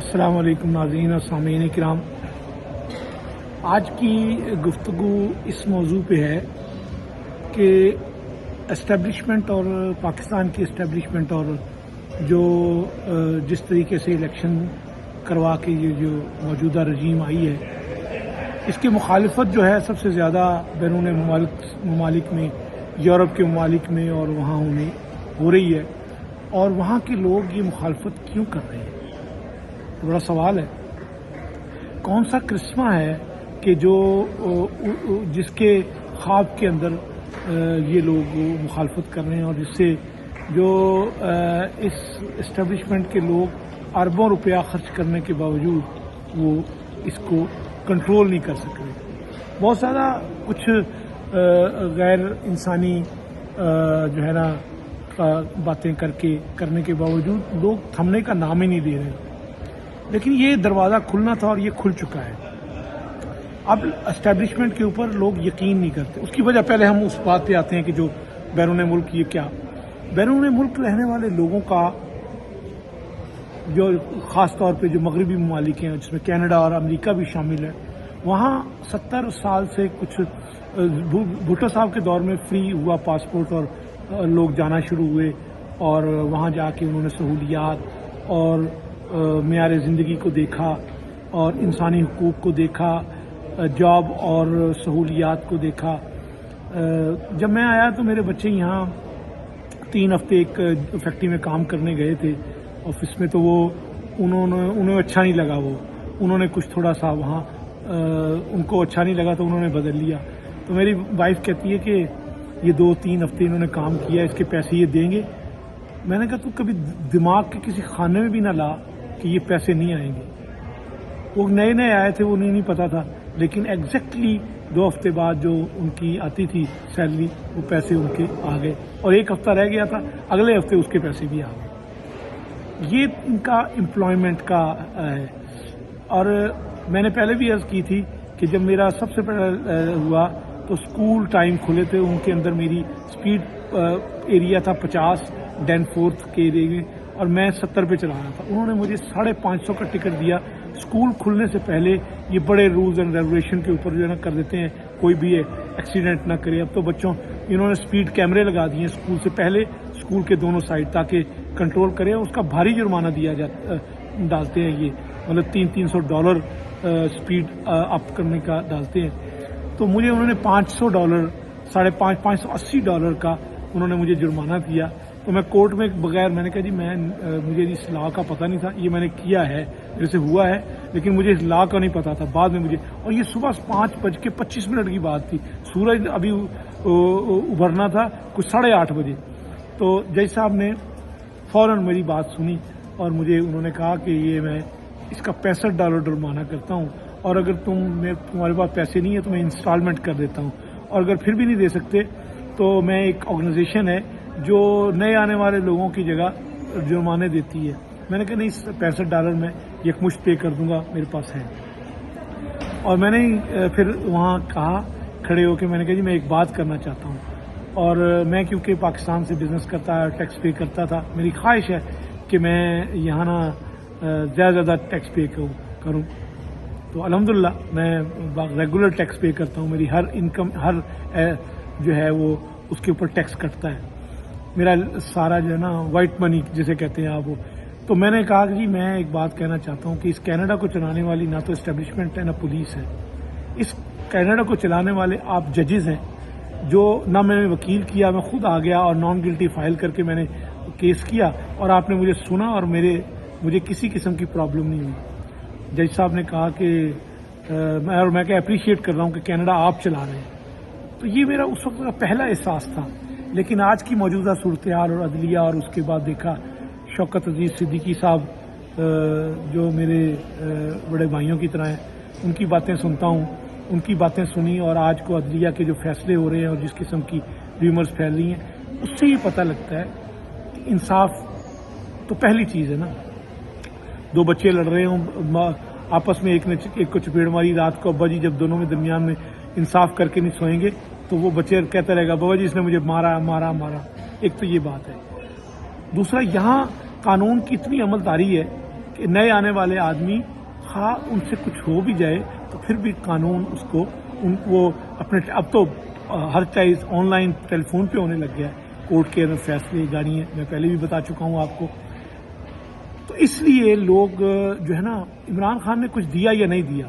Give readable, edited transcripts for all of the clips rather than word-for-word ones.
السلام علیکم ناظرین اور سامعین کرام، آج کی گفتگو اس موضوع پہ ہے کہ اسٹیبلشمنٹ اور پاکستان کی اسٹیبلشمنٹ اور جو جس طریقے سے الیکشن کروا کے یہ جو موجودہ رجیم آئی ہے، اس کی مخالفت جو ہے سب سے زیادہ بیرون ممالک میں، یورپ کے ممالک میں اور وہاں ہو رہی ہے، اور وہاں کے لوگ یہ مخالفت کیوں کر رہے ہیں؟ بڑا سوال ہے۔ کون سا کرسمہ ہے کہ جس کے خواب کے اندر یہ لوگ مخالفت کر رہے ہیں، اور جس سے جو اس اسٹیبلشمنٹ کے لوگ اربوں روپیہ خرچ کرنے کے باوجود وہ اس کو کنٹرول نہیں کر سک رہے۔ بہت زیادہ کچھ غیر انسانی جو ہے نا باتیں کرنے کے باوجود لوگ تھمنے کا نام ہی نہیں دے رہے، لیکن یہ دروازہ کھلنا تھا اور یہ کھل چکا ہے۔ اب اسٹیبلشمنٹ کے اوپر لوگ یقین نہیں کرتے۔ اس کی وجہ پہلے ہم اس بات پہ آتے ہیں کہ جو بیرون ملک، یہ کیا بیرون ملک رہنے والے لوگوں کا، جو خاص طور پہ جو مغربی ممالک ہیں جس میں کینیڈا اور امریکہ بھی شامل ہے، وہاں 70 سال سے کچھ بھٹو صاحب کے دور میں فری ہوا پاسپورٹ اور لوگ جانا شروع ہوئے، اور وہاں جا کے انہوں نے سہولیات اور معیار زندگی کو دیکھا اور انسانی حقوق کو دیکھا، جاب اور سہولیات کو دیکھا۔ جب میں آیا تو میرے بچے یہاں 3 ہفتے ایک فیکٹری میں کام کرنے گئے تھے آفس میں، تو انہیں اچھا نہیں لگا، انہوں نے کچھ تھوڑا سا وہاں ان کو اچھا نہیں لگا تو انہوں نے بدل لیا۔ تو میری وائف کہتی ہے کہ یہ 2-3 ہفتے انہوں نے کام کیا، اس کے پیسے یہ دیں گے؟ میں نے کہا تو کبھی دماغ کے کسی خانے میں بھی نہ لا کہ یہ پیسے نہیں آئیں گے۔ وہ نئے آئے تھے، انہیں نہیں پتا تھا، لیکن ایگزیکٹلی 2 ہفتے بعد جو ان کی آتی تھی سیلری، وہ پیسے ان کے آ گئے، اور 1 ہفتہ رہ گیا تھا، اگلے ہفتے اس کے پیسے بھی آ گئے۔ یہ ان کا امپلائمنٹ کا ہے۔ اور میں نے پہلے بھی عرض کی تھی کہ جب میرا سب سے پہلے ہوا تو اسکول ٹائم کھلے تھے، ان کے اندر میری اسپیڈ ایریا تھا 50 ڈین فورتھ کے ایریا میں، اور میں 70 پہ چلا رہا تھا۔ انہوں نے مجھے 550 کا ٹکٹ دیا۔ اسکول کھلنے سے پہلے یہ بڑے رولز اینڈ ریگولیشن کے اوپر جو ہے نا کر دیتے ہیں، کوئی بھی ایکسیڈنٹ نہ کرے۔ اب تو بچوں انہوں نے اسپیڈ کیمرے لگا دیے اسکول سے پہلے، اسکول کے دونوں سائڈ، تاکہ کنٹرول کرے۔ اس کا بھاری جرمانہ ڈالتے ہیں، یہ مطلب $300 اسپیڈ اپ کرنے کا ڈالتے ہیں۔ تو مجھے انہوں نے $500 $580 کا انہوں نے مجھے جرمانہ دیا۔ تو میں کورٹ میں بغیر، میں نے کہا جی مجھے اس لاء کا پتہ نہیں تھا، یہ میں نے کیا ہے، میرے سے ہوا ہے، لیکن مجھے اس لاء کا نہیں پتا تھا۔ بعد میں مجھے، اور یہ صبح 5:25 کی بات تھی، سورج ابھی ابھرنا تھا کچھ 8:30 بجے۔ تو جج صاحب نے فوراً میری بات سنی، اور مجھے انہوں نے کہا کہ یہ میں اس کا $65 جرمانہ کرتا ہوں، اور اگر تمہارے پاس پیسے نہیں ہے تو میں انسٹالمنٹ کر دیتا ہوں، اور اگر پھر بھی نہیں دے سکتے تو میں ایک آرگنائزیشن ہے جو نئے آنے والے لوگوں کی جگہ جرمانے دیتی ہے۔ میں نے کہا نہیں، $65 میں یکمشت پے کر دوں گا، میرے پاس ہے۔ اور میں نے پھر وہاں کہا کھڑے ہو کے، میں نے کہا جی میں ایک بات کرنا چاہتا ہوں، اور میں کیونکہ پاکستان سے بزنس کرتا ہے، ٹیکس پے کرتا تھا، میری خواہش ہے کہ میں یہاں نا زیادہ ٹیکس پے کروں۔ تو الحمدللہ میں ریگولر ٹیکس پے کرتا ہوں، میری ہر انکم، ہر جو ہے وہ اس کے اوپر ٹیکس کٹتا ہے میرا سارا، جو ہے نا وائٹ منی جسے کہتے ہیں آپ وہ۔ تو میں نے کہا کہ جی میں ایک بات کہنا چاہتا ہوں کہ اس کینیڈا کو چلانے والی نہ تو اسٹیبلشمنٹ ہے نہ پولیس ہے، اس کینیڈا کو چلانے والے آپ ججز ہیں، جو نہ میں نے وکیل کیا، میں خود آ گیا اور نان گلٹی فائل کر کے میں نے کیس کیا، اور آپ نے مجھے سنا، اور مجھے کسی قسم کی پرابلم نہیں ہوئی۔ جج صاحب نے کہا کہ میں اپریشیٹ کر رہا ہوں کہ کینیڈا آپ چلا رہے ہیں۔ تو یہ میرا اس وقت کا پہلا احساس تھا، لیکن آج کی موجودہ صورتحال اور عدلیہ، اور اس کے بعد دیکھا شوکت عزیز صدیقی صاحب جو میرے بڑے بھائیوں کی طرح ہیں، ان کی باتیں سنتا ہوں، ان کی باتیں سنی، اور آج کو عدلیہ کے جو فیصلے ہو رہے ہیں اور جس قسم کی ریومرز پھیل رہی ہیں، اس سے یہ پتہ لگتا ہے کہ انصاف تو پہلی چیز ہے نا۔ 2 بچے لڑ رہے ہوں آپس میں، ایک کو چپیڑ ماری رات کو، ابا جی جب دونوں میں درمیان میں انصاف کر کے نہیں سوئیں گے تو وہ بچے کہتا رہے گا بابا جی اس نے مجھے مارا مارا مارا۔ ایک تو یہ بات ہے۔ دوسرا، یہاں قانون کی اتنی عمل داری ہے کہ نئے آنے والے آدمی خواہ ان سے کچھ ہو بھی جائے تو پھر بھی قانون اس کو وہ اپنے اب تو ہر چیز آن لائن ٹیلی فون پہ ہونے لگ گیا ہے، کورٹ کے اندر فیصلے جاری ہیں، میں پہلے بھی بتا چکا ہوں آپ کو. تو اس لیے لوگ جو ہے نا، عمران خان نے کچھ دیا یا نہیں دیا،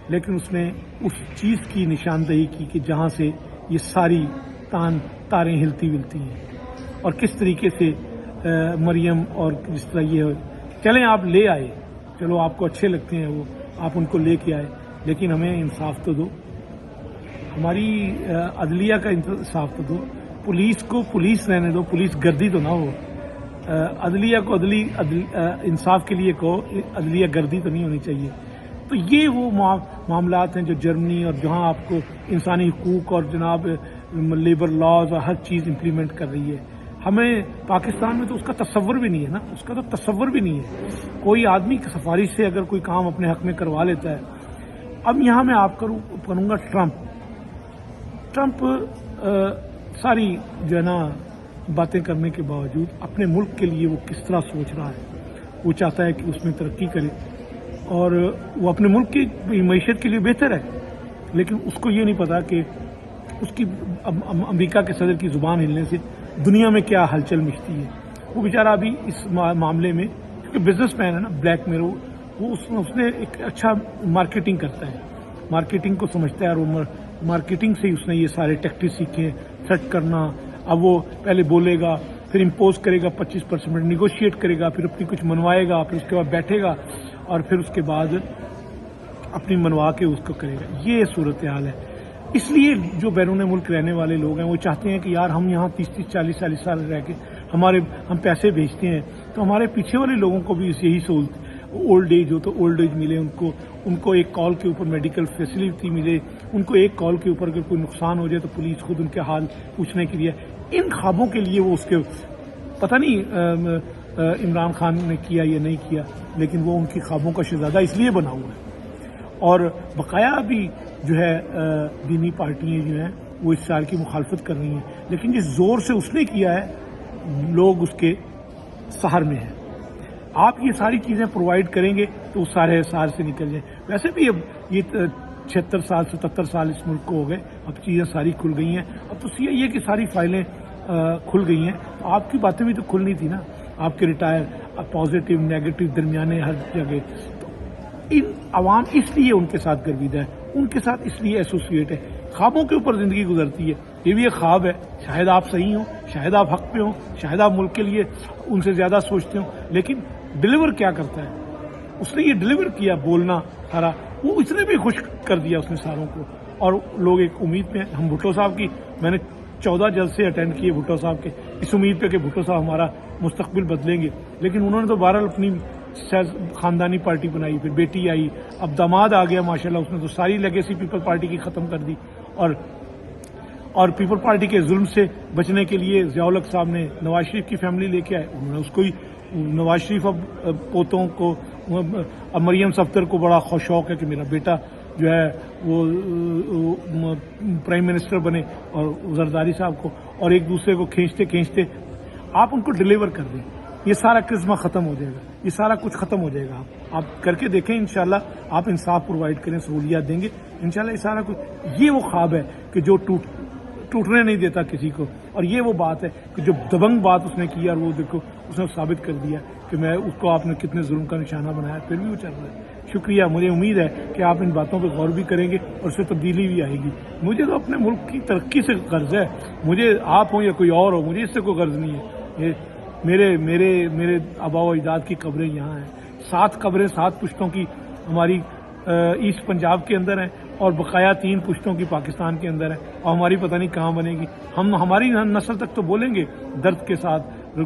لیکن اس نے اس چیز کی نشاندہی کی کہ جہاں سے یہ ساری تاریں ہلتی ولتی ہیں، اور کس طریقے سے مریم اور جس طرح یہ چلیں آپ لے آئے، چلو آپ کو اچھے لگتے ہیں وہ، آپ ان کو لے کے آئے، لیکن ہمیں انصاف تو دو، ہماری عدلیہ کا انصاف تو دو، پولیس کو پولیس رہنے دو، پولیس گردی تو نہ ہو، عدلیہ کو انصاف کے لیے کہو، عدلیہ گردی تو نہیں ہونی چاہیے. تو یہ وہ معاملات ہیں جو جرمنی اور جہاں آپ کو انسانی حقوق اور جناب لیبر لاز اور ہر چیز امپلیمنٹ کر رہی ہے. ہمیں پاکستان میں تو اس کا تصور بھی نہیں ہے نا، اس کا تو تصور بھی نہیں ہے. کوئی آدمی کی سفارش سے اگر کوئی کام اپنے حق میں کروا لیتا ہے. اب یہاں میں آپ کروں گا ٹرمپ ساری جو ہے نا باتیں کرنے کے باوجود اپنے ملک کے لیے وہ کس طرح سوچ رہا ہے. وہ چاہتا ہے کہ اس میں ترقی کرے اور وہ اپنے ملک کی معیشت کے لیے بہتر ہے، لیکن اس کو یہ نہیں پتا کہ اس کی امریکا کے صدر کی زبان ہلنے سے دنیا میں کیا ہلچل مچتی ہے. وہ بیچارہ ابھی اس معاملے میں، کیونکہ بزنس مین ہے نا، بلیک میرو، وہ اس نے ایک اچھا مارکیٹنگ کرتا ہے، مارکیٹنگ کو سمجھتا ہے، اور وہ مارکیٹنگ سے ہی اس نے یہ سارے ٹیکٹکس سیکھے، تھریٹ کرنا. اب وہ پہلے بولے گا، پھر امپوز کرے گا 25%، نیگوشیٹ کرے گا، پھر اپنی کچھ منوائے گا، پھر اس کے بعد بیٹھے گا اور پھر اس کے بعد اپنی منوا کے اس کو کرے گا. یہ صورتحال ہے. اس لیے جو بیرون ملک رہنے والے لوگ ہیں وہ چاہتے ہیں کہ یار ہم یہاں 30 40 سال رہ کے ہم پیسے بھیجتے ہیں تو ہمارے پیچھے والے لوگوں کو بھی یہی سہولت، اولڈ ایج ہو تو اولڈ ایج ملے ان کو ایک کال کے اوپر میڈیکل فیسلٹی ملے، ان کو ایک کال کے اوپر اگر کوئی نقصان ہو جائے تو پولیس خود ان کے حال پوچھنے کے لیے. ان خوابوں کے لیے وہ اس کے پتہ نہیں عمران خان نے کیا یا نہیں کیا، لیکن وہ ان کی خوابوں کا شہزادہ اس لیے بنا ہوا ہے. اور بقایا بھی جو ہے دینی پارٹیاں جو ہیں وہ اس سال کی مخالفت کر رہی ہیں، لیکن جس زور سے اس نے کیا ہے لوگ اس کے سہر میں ہیں. آپ یہ ساری چیزیں پرووائڈ کریں گے تو سارے سہر سے نکل جائیں. ویسے بھی اب یہ 76 سال 77 سال اس ملک کو ہو گئے، اب چیزیں ساری کھل گئی ہیں. اب تو یہ کہ ساری فائلیں کھل گئی ہیں، تو آپ کی باتیں بھی تو کھلنی تھی نا، آپ کے ریٹائر، پازیٹیو نیگیٹو درمیانے ہر جگہ. تو عوام اس لیے ان کے ساتھ گرویدہ ہے، ان کے ساتھ اس لیے ایسوسیٹ ہے. خوابوں کے اوپر زندگی گزرتی ہے، یہ بھی ایک خواب ہے. شاید آپ صحیح ہوں، شاید آپ حق پہ ہوں، شاید آپ ملک کے لیے ان سے زیادہ سوچتے ہوں، لیکن ڈلیور کیا کرتا ہے؟ اس نے یہ ڈلیور کیا، بولنا سارا، وہ اس نے بھی خوش کر دیا اس نے ساروں کو. اور لوگ ایک امید میں، ہم بھٹو صاحب کی، میں نے 14 جلسے اٹینڈ کیے بھٹو صاحب کے، اس امید پہ کہ بھٹو صاحب ہمارا مستقبل بدلیں گے. لیکن انہوں نے تو بہرحال اپنی خاندانی پارٹی بنائی، پھر بیٹی آئی، اب داماد آ گیا ماشاءاللہ، اس نے تو ساری لیگیسی پیپل پارٹی کی ختم کر دی. اور پیپل پارٹی کے ظلم سے بچنے کے لیے ضیاء الحق صاحب نے نواز شریف کی فیملی لے کے آئے، انہوں نے اس کو ہی، نواز شریف اب پوتوں کو، اب مریم صفدر کو بڑا شوق ہے کہ میرا بیٹا جو ہے وہ پرائم منسٹر بنے، اور زرداری صاحب کو، اور ایک دوسرے کو کھینچتے آپ ان کو ڈلیور کر دیں. یہ سارا کرزمہ ختم ہو جائے گا، یہ سارا کچھ ختم ہو جائے گا. آپ کر کے دیکھیں انشاءاللہ، آپ انصاف پرووائڈ کریں، سہولیات دیں گے انشاءاللہ. یہ سارا کچھ، یہ وہ خواب ہے کہ جو ٹوٹنے نہیں دیتا کسی کو. اور یہ وہ بات ہے کہ جو دبنگ بات اس نے کی، اور وہ دیکھو اس نے ثابت کر دیا کہ میں اس کو آپ نے کتنے ظلم کا نشانہ بنایا، پھر بھی وہ چل رہا ہے. شکریہ. مجھے امید ہے کہ آپ ان باتوں پہ غور بھی کریں گے اور اس سے تبدیلی بھی آئے گی. مجھے تو اپنے ملک کی ترقی سے غرض ہے، مجھے آپ ہوں یا کوئی اور ہو، مجھے اس سے کوئی غرض نہیں ہے. میرے آبا و اجداد کی قبریں یہاں ہیں، 7 قبریں 7 پشتوں کی ہماری ایسٹ پنجاب کے اندر ہیں، اور بقایا 3 پشتوں کی پاکستان کے اندر ہے، اور ہماری پتہ نہیں کہاں بنے گی. ہماری نسل تک تو بولیں گے درد کے ساتھ.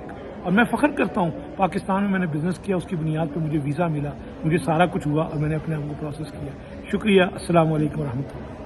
اور میں فخر کرتا ہوں پاکستان میں نے بزنس کیا، اس کی بنیاد پہ مجھے ویزا ملا، مجھے سارا کچھ ہوا، اور میں نے اپنے آپ کو پروسیس کیا. شکریہ. السلام علیکم ورحمۃ اللہ.